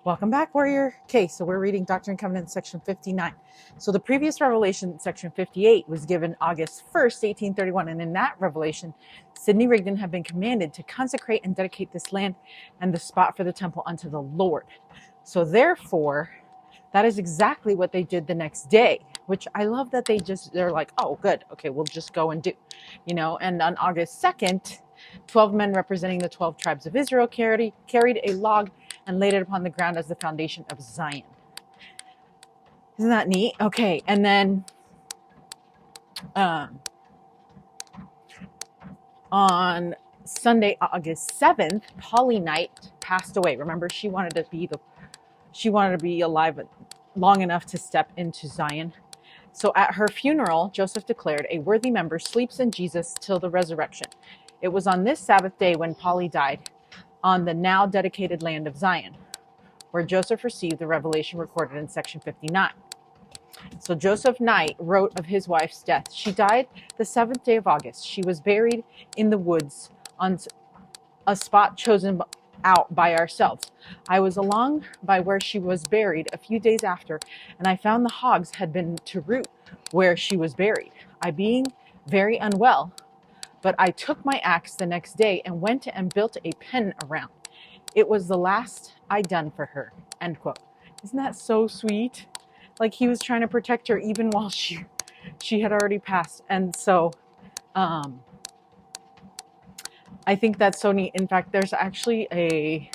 Welcome back, warrior. Okay, so we're reading Doctrine and Covenants, section 59. So the previous revelation, section 58, was given August 1st, 1831. And in that revelation, Sidney Rigdon had been commanded to consecrate and dedicate this land and the spot for the temple unto the Lord. So therefore, that is exactly what they did the next day, which I love that they're like, oh, good. Okay, we'll just go and do, and on August 2nd, 12 men representing the 12 tribes of Israel carried a log and laid it upon the ground as the foundation of Zion. Isn't that neat? Okay, and then on Sunday, August 7th, Polly Knight passed away. Remember, she wanted to be alive long enough to step into Zion. So at her funeral, Joseph declared, "A worthy member sleeps in Jesus till the resurrection." It was on this Sabbath day when Polly died, on the now dedicated land of Zion, where Joseph received the revelation recorded in section 59. So Joseph Knight wrote of his wife's death. She died the 7th day of August. She was buried in the woods on a spot chosen out by ourselves. I was along by where she was buried a few days after, and I found the hogs had been to root where she was buried. I being very unwell, but I took my axe the next day and went and built a pen around. It was the last I done for her, end quote. Isn't that so sweet? Like he was trying to protect her even while she had already passed. And so I think that's so neat. In fact, there's actually a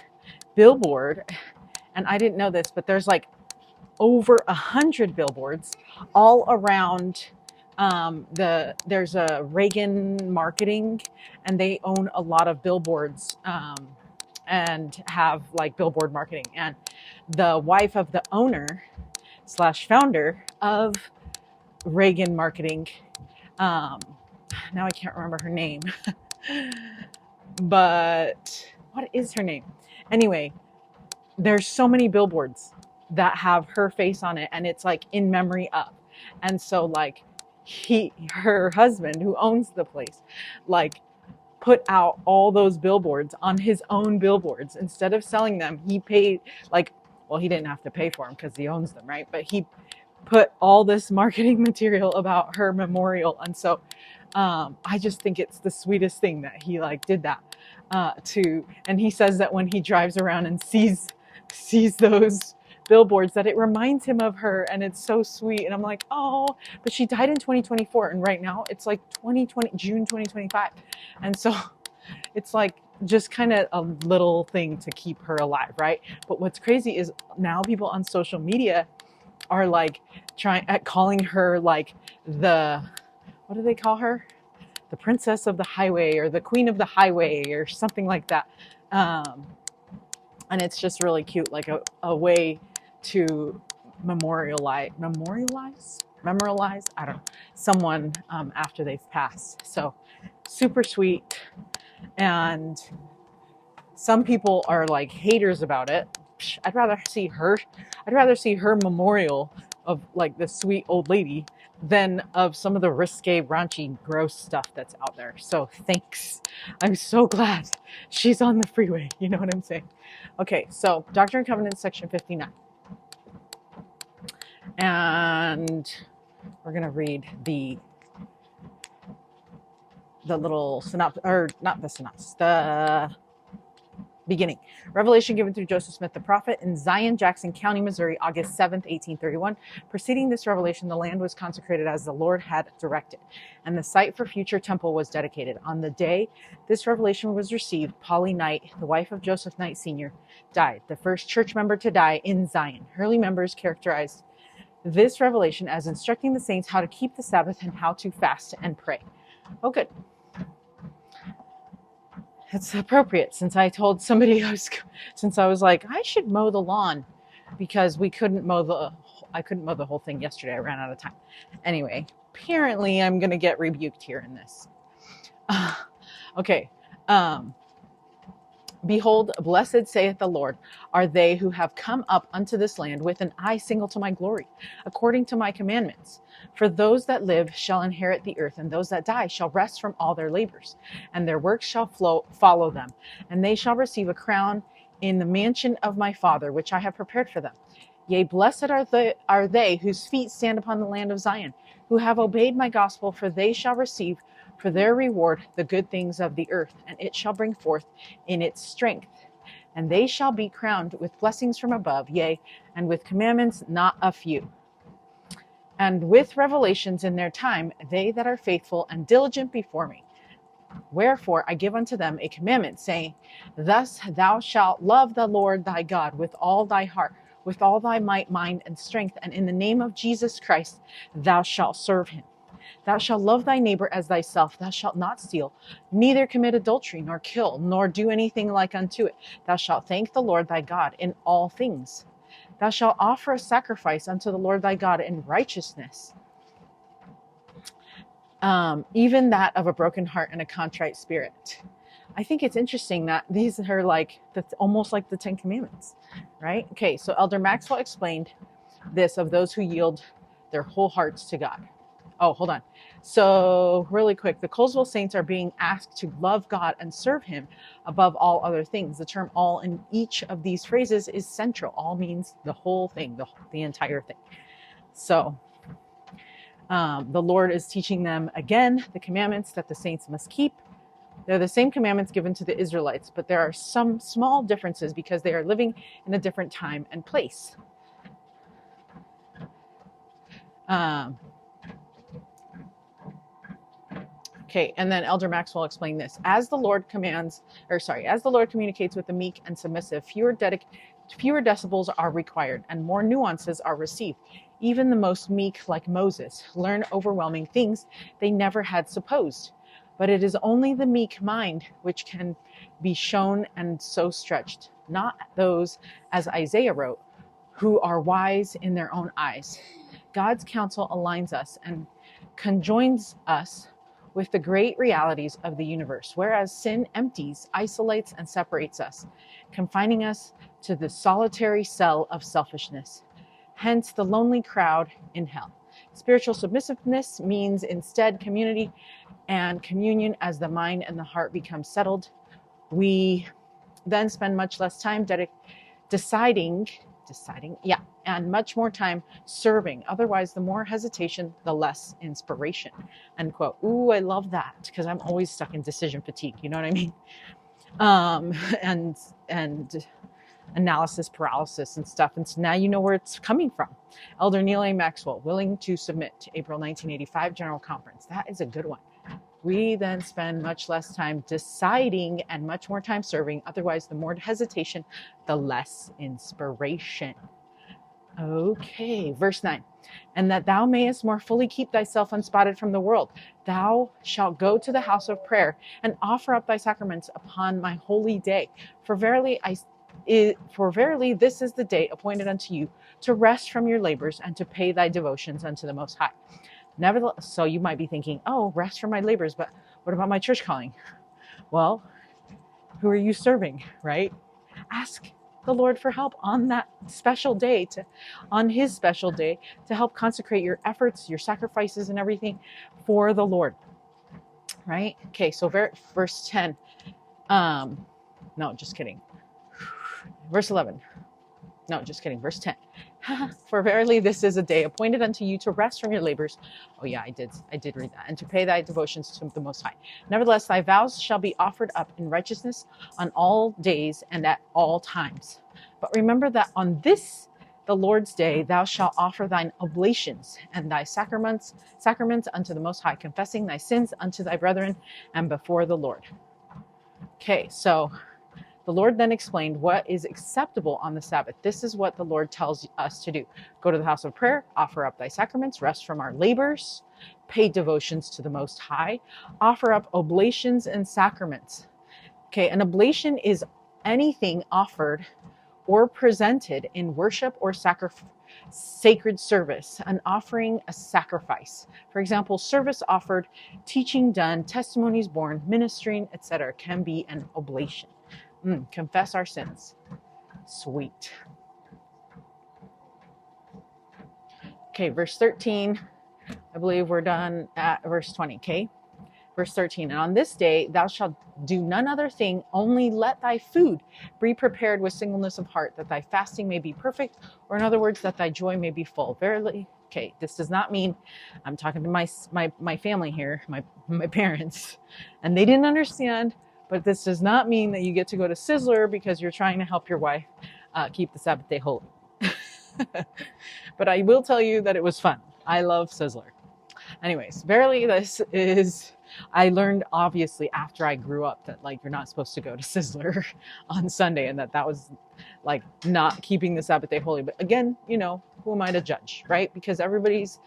billboard, and I didn't know this, but there's like over 100 billboards all around. There's a Reagan Marketing, and they own a lot of billboards and have like billboard marketing. And the wife of the owner / founder of Reagan Marketing, now I can't remember her name, but what is her name? Anyway, there's so many billboards that have her face on it, and it's like in memory of. And so like her husband, who owns the place, like put out all those billboards on his own billboards. Instead of selling them, he paid he didn't have to pay for them because he owns them, right? But he put all this marketing material about her memorial. And so I just think it's the sweetest thing that he did that and he says that when he drives around and sees those billboards, that it reminds him of her, and it's so sweet. And I'm like, oh, but she died in 2024, and right now it's like June 2025, and so it's like just kind of a little thing to keep her alive, right? But what's crazy is now people on social media are like calling her like what do they call her? The princess of the highway, or the queen of the highway, or something like that. And it's just really cute, like a way to memorialize, I don't know, someone after they've passed. So super sweet. And some people are like haters about it. I'd rather see her memorial of like this sweet old lady than of some of the risque, raunchy, gross stuff that's out there. So thanks. I'm so glad she's on the freeway. You know what I'm saying? Okay, so Doctrine and Covenants, section 59. And we're going to read the little synopsis, or not the synopsis, the beginning. Revelation given through Joseph Smith the prophet in Zion, Jackson County, Missouri, August 7th, 1831. Preceding this revelation, the land was consecrated as the Lord had directed, and the site for future temple was dedicated. On the day this revelation was received, Polly Knight, the wife of Joseph Knight Sr., died, the first church member to die in Zion. Early members characterized this revelation as instructing the saints how to keep the Sabbath and how to fast and pray. Oh, good. It's appropriate, since I told somebody I was like, I should mow the lawn, because I couldn't mow the whole thing yesterday. I ran out of time. Anyway, apparently I'm going to get rebuked here in this. Okay. Behold, blessed saith the Lord are they who have come up unto this land with an eye single to my glory, according to my commandments. For those that live shall inherit the earth, and those that die shall rest from all their labors, and their works shall follow them, and they shall receive a crown in the mansion of my Father, which I have prepared for them. Yea, blessed are they whose feet stand upon the land of Zion, who have obeyed my gospel, for they shall receive for their reward the good things of the earth, and it shall bring forth in its strength. And they shall be crowned with blessings from above, yea, and with commandments not a few. And with revelations in their time, they that are faithful and diligent before me. Wherefore I give unto them a commandment, saying, thus thou shalt love the Lord thy God with all thy heart, with all thy might, mind, and strength, and in the name of Jesus Christ thou shalt serve him. Thou shalt love thy neighbor as thyself. Thou shalt not steal, neither commit adultery, nor kill, nor do anything like unto it. Thou shalt thank the Lord thy God in all things. Thou shalt offer a sacrifice unto the Lord thy God in righteousness, even that of a broken heart and a contrite spirit. I think it's interesting that these are like, that's almost like the 10 Commandments, right? Okay, so Elder Maxwell explained this of those who yield their whole hearts to God. Oh, hold on. So really quick, the Colesville Saints are being asked to love God and serve him above all other things. The term all in each of these phrases is central. All means the whole thing, the entire thing. So the Lord is teaching them again the commandments that the saints must keep. They're the same commandments given to the Israelites, but there are some small differences because they are living in a different time and place. Okay, and then Elder Maxwell explained this. As the Lord communicates with the meek and submissive, fewer decibels are required and more nuances are received. Even the most meek, like Moses, learn overwhelming things they never had supposed. But it is only the meek mind which can be shown and so stretched, not those, as Isaiah wrote, who are wise in their own eyes. God's counsel aligns us and conjoins us with the great realities of the universe, whereas sin empties, isolates, and separates us, confining us to the solitary cell of selfishness. Hence the lonely crowd in hell. Spiritual submissiveness means instead community and communion. As the mind and the heart become settled, we then spend much less time deciding, and much more time serving. Otherwise, the more hesitation, the less inspiration. End quote. Ooh, I love that because I'm always stuck in decision fatigue. You know what I mean? And analysis paralysis and stuff. And so now you know where it's coming from. Elder Neil A. Maxwell, willing to submit, April 1985 General Conference. That is a good one. We then spend much less time deciding and much more time serving. Otherwise, the more hesitation, the less inspiration. Okay, verse 9. And that thou mayest more fully keep thyself unspotted from the world, thou shalt go to the house of prayer and offer up thy sacraments upon my holy day. For verily this is the day appointed unto you to rest from your labors and to pay thy devotions unto the Most High. Nevertheless, so you might be thinking, oh, rest from my labors, but what about my church calling? Well, who are you serving, right? Ask the Lord for help on that special day, on his special day, to help consecrate your efforts, your sacrifices, and everything for the Lord, right? Okay, so verse 10. No, just kidding. Verse 11. No, just kidding. Verse 10. For verily this is a day appointed unto you to rest from your labors. Oh yeah, I did read that. And to pay thy devotions to the Most High. Nevertheless, thy vows shall be offered up in righteousness on all days and at all times. But remember that on this, the Lord's day, thou shalt offer thine oblations and thy sacraments unto the Most High, confessing thy sins unto thy brethren and before the Lord. Okay, so the Lord then explained what is acceptable on the Sabbath. This is what the Lord tells us to do. Go to the house of prayer, offer up thy sacraments, rest from our labors, pay devotions to the Most High, offer up oblations and sacraments. Okay, an oblation is anything offered or presented in worship or sacred service, an offering, a sacrifice. For example, service offered, teaching done, testimonies borne, ministering, etc. can be an oblation. Confess our sins. Sweet. Okay, verse 13. I believe we're done at verse 20, okay? Verse 13. And on this day thou shalt do none other thing, only let thy food be prepared with singleness of heart, that thy fasting may be perfect, or in other words, that thy joy may be full. Verily, okay, this does not mean, I'm talking to my family here, my parents, and they didn't understand, but this does not mean that you get to go to Sizzler because you're trying to help your wife keep the Sabbath day holy. But I will tell you that it was fun. I love Sizzler. Anyways, verily this is, I learned obviously after I grew up that like you're not supposed to go to Sizzler on Sunday, and that was like not keeping the Sabbath day holy. But again, you know, who am I to judge, right? Because everybody's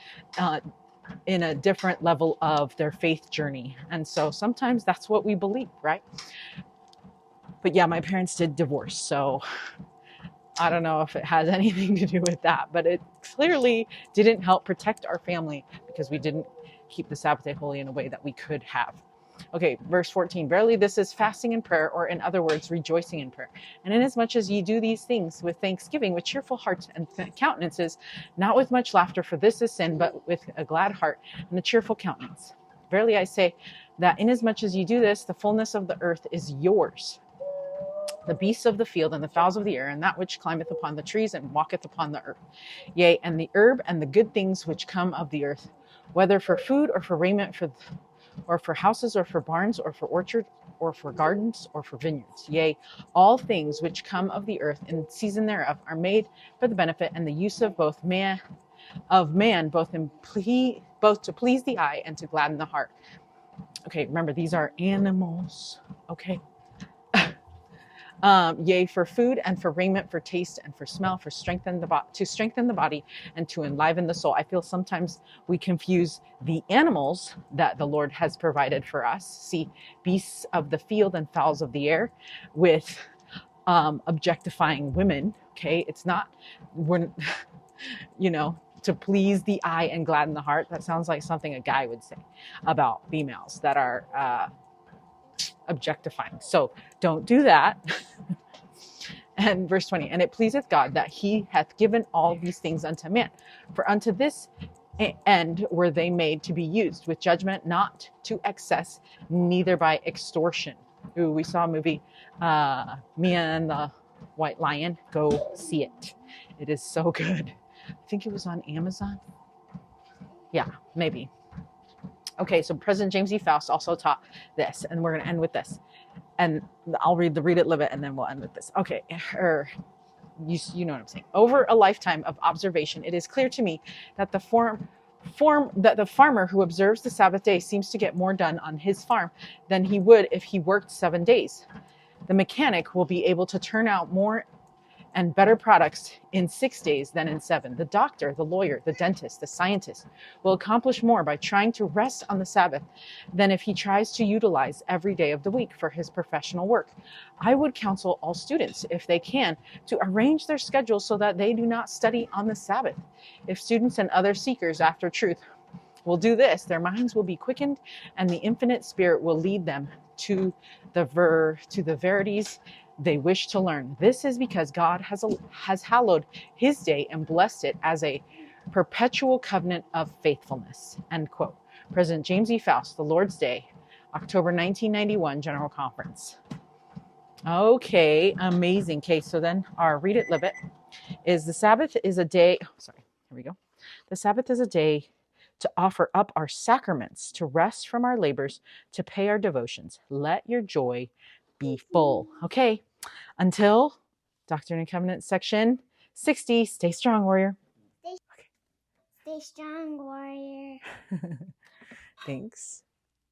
in a different level of their faith journey. And so sometimes that's what we believe, right? But yeah, my parents did divorce, so I don't know if it has anything to do with that, but it clearly didn't help protect our family because we didn't keep the Sabbath day holy in a way that we could have. Okay, verse 14, verily this is fasting and prayer, or in other words, rejoicing in prayer. And inasmuch as ye do these things with thanksgiving, with cheerful hearts and countenances, not with much laughter, for this is sin, but with a glad heart and a cheerful countenance. Verily I say that inasmuch as ye do this, the fullness of the earth is yours. The beasts of the field and the fowls of the air, and that which climbeth upon the trees and walketh upon the earth. Yea, and the herb and the good things which come of the earth, whether for food or for raiment, or for houses or for barns, or for orchards, or for gardens, or for vineyards. Yea, all things which come of the earth in season thereof are made for the benefit and the use of man, both to please the eye and to gladden the heart. Okay, remember, these are animals. Okay. Yea, for food and for raiment, for taste and for smell, to strengthen the body and to enliven the soul. I feel sometimes we confuse the animals that the Lord has provided for us, see, beasts of the field and fowls of the air, with objectifying women. Okay, it's not, we're, you know, to please the eye and gladden the heart. That sounds like something a guy would say about females that are objectifying. So don't do that. And verse 20, and it pleaseth God that he hath given all these things unto man. For unto this end were they made to be used, with judgment, not to excess, neither by extortion. Ooh, we saw a movie, Me and the White Lion. Go see it. It is so good. I think it was on Amazon. Yeah, maybe. Okay, so President James E. Faust also taught this, and we're going to end with this. And I'll read it, live it, and then we'll end with this. Okay, you know what I'm saying. Over a lifetime of observation, it is clear to me that the farmer who observes the Sabbath day seems to get more done on his farm than he would if he worked 7 days. The mechanic will be able to turn out more and better products in 6 days than in 7. The doctor, the lawyer, the dentist, the scientist will accomplish more by trying to rest on the Sabbath than if he tries to utilize every day of the week for his professional work. I would counsel all students, if they can, to arrange their schedules so that they do not study on the Sabbath. If students and other seekers after truth will do this, their minds will be quickened and the infinite Spirit will lead them to the verities they wish to learn. This is because God has hallowed his day and blessed it as a perpetual covenant of faithfulness. End quote. President James E. Faust, The Lord's Day, October 1991 General Conference. Okay, amazing. Okay, so then our read it, live it is the Sabbath is a day. Here we go. The Sabbath is a day to offer up our sacraments, to rest from our labors, to pay our devotions. Let your joy be full. Okay, until Doctrine and Covenants section 60. Stay strong, warrior. Stay strong, warrior. Thanks.